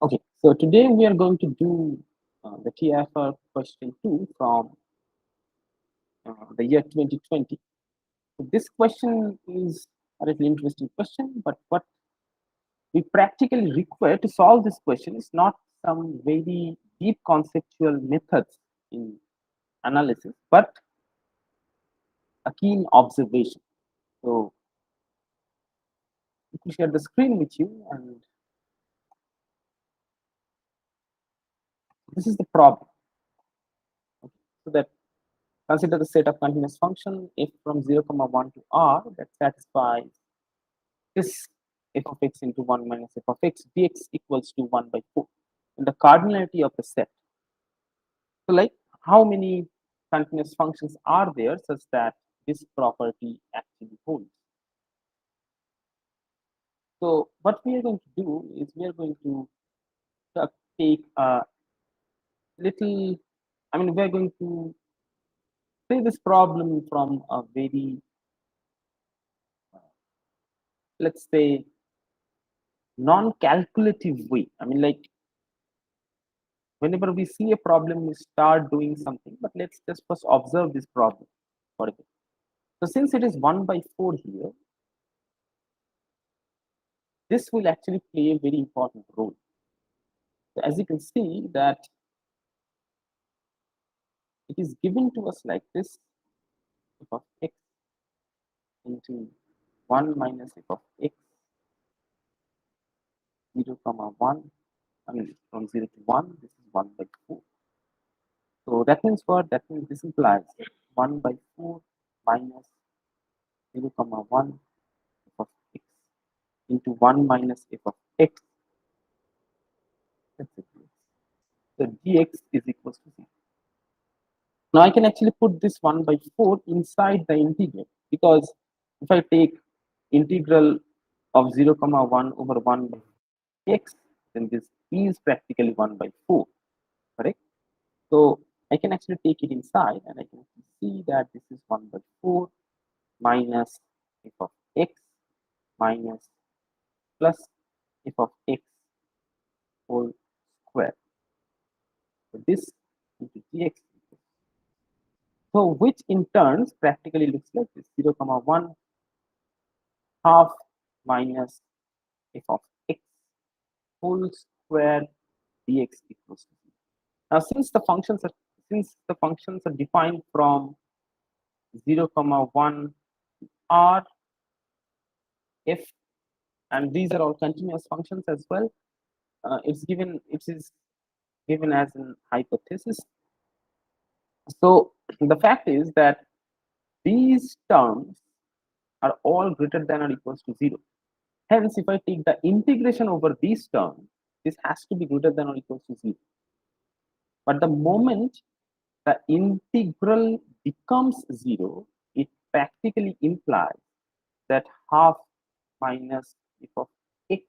Okay, so today we are going to do the TIFR question 2 from the year 2020. So this question is a little interesting question, but what we practically require to solve this question is not some very deep conceptual methods in analysis, but a keen observation. So let me share the screen with you, and this is the problem. Okay, so that consider the set of continuous function f from 0 comma 1 to r that satisfies this f of x into 1 minus f of x dx equals to 1 by 4 and the cardinality of the set. So like how many continuous functions are there such that this property actually holds? So what we are going to do is we are going to take a little, we are going to say this problem from a very, let's say, non-calculative way. Like whenever we see a problem, we start doing something, but let's just first observe this problem for a bit. So since it is 1 by 4 here, this will actually play a very important role. So as you can see that it is given to us like this, f of x into 1 minus f of x 0 comma 1, from 0 to 1, this is 1 by 4. So that means what? That means this implies 1 by 4 minus 0 comma 1 f of x into 1 minus f of x. That's it. So dx is equals to 0. Now I can actually put this 1 by 4 inside the integral, because if I take integral of 0 comma 1 over 1 by x, then this is practically 1 by 4, correct? So I can actually take it inside and I can see that this is 1 by 4 minus f of x minus plus f of x whole square. So this into dx. So which in turn practically looks like this 0 comma 1 half minus f of x whole square dx equals to 0. Now since the functions are defined from 0 comma 1 r f, and these are all continuous functions as well, it is given as an hypothesis. So the fact is that these terms are all greater than or equals to 0. Hence, if I take the integration over these terms, this has to be greater than or equals to 0. But the moment the integral becomes 0, it practically implies that half minus f of x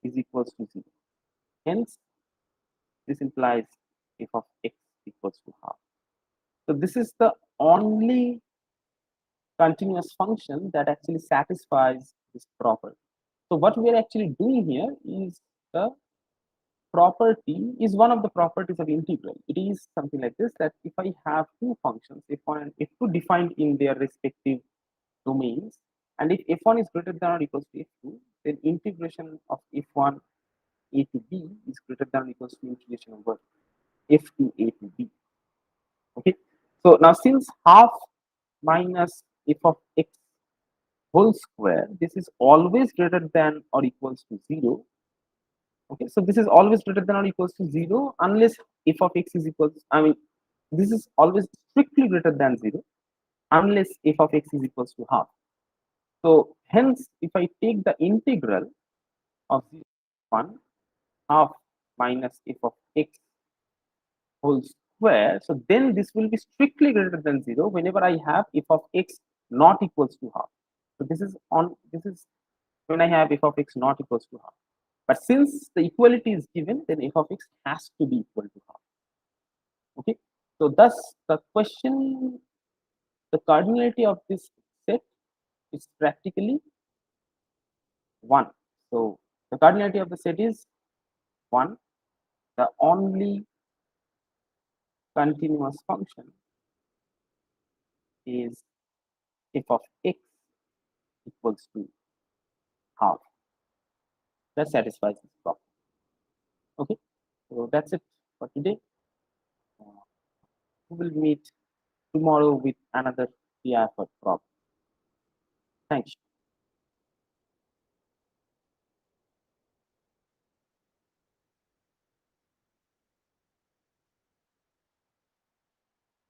is equals to 0. Hence, this implies f of x equals to half. So this is the only continuous function that actually satisfies this property. So what we are actually doing here is the property is one of the properties of integral. It is something like this, that if I have two functions, f1 and f2 defined in their respective domains, and if f1 is greater than or equals to f2, then integration of f1 a to b is greater than or equals to integration over f2 a to b. Okay, so now since half minus f of x whole square, this is always greater than or equals to 0. Okay, so this is always greater than or equals to 0 unless f of x is equals, this is always strictly greater than 0 unless f of x is equals to half. So hence, if I take the integral of 1 half minus f of x whole square, so then this will be strictly greater than 0 whenever I have f of x not equals to half. So this is when I have f of x not equals to half. But since the equality is given, then f of x has to be equal to half. Okay, so thus the question, the cardinality of this set is practically 1. So the cardinality of the set is 1, the only continuous function is f of x equals to half. That satisfies this problem. Okay, so that's it for today. We will meet tomorrow with another TIFR problem. Thanks.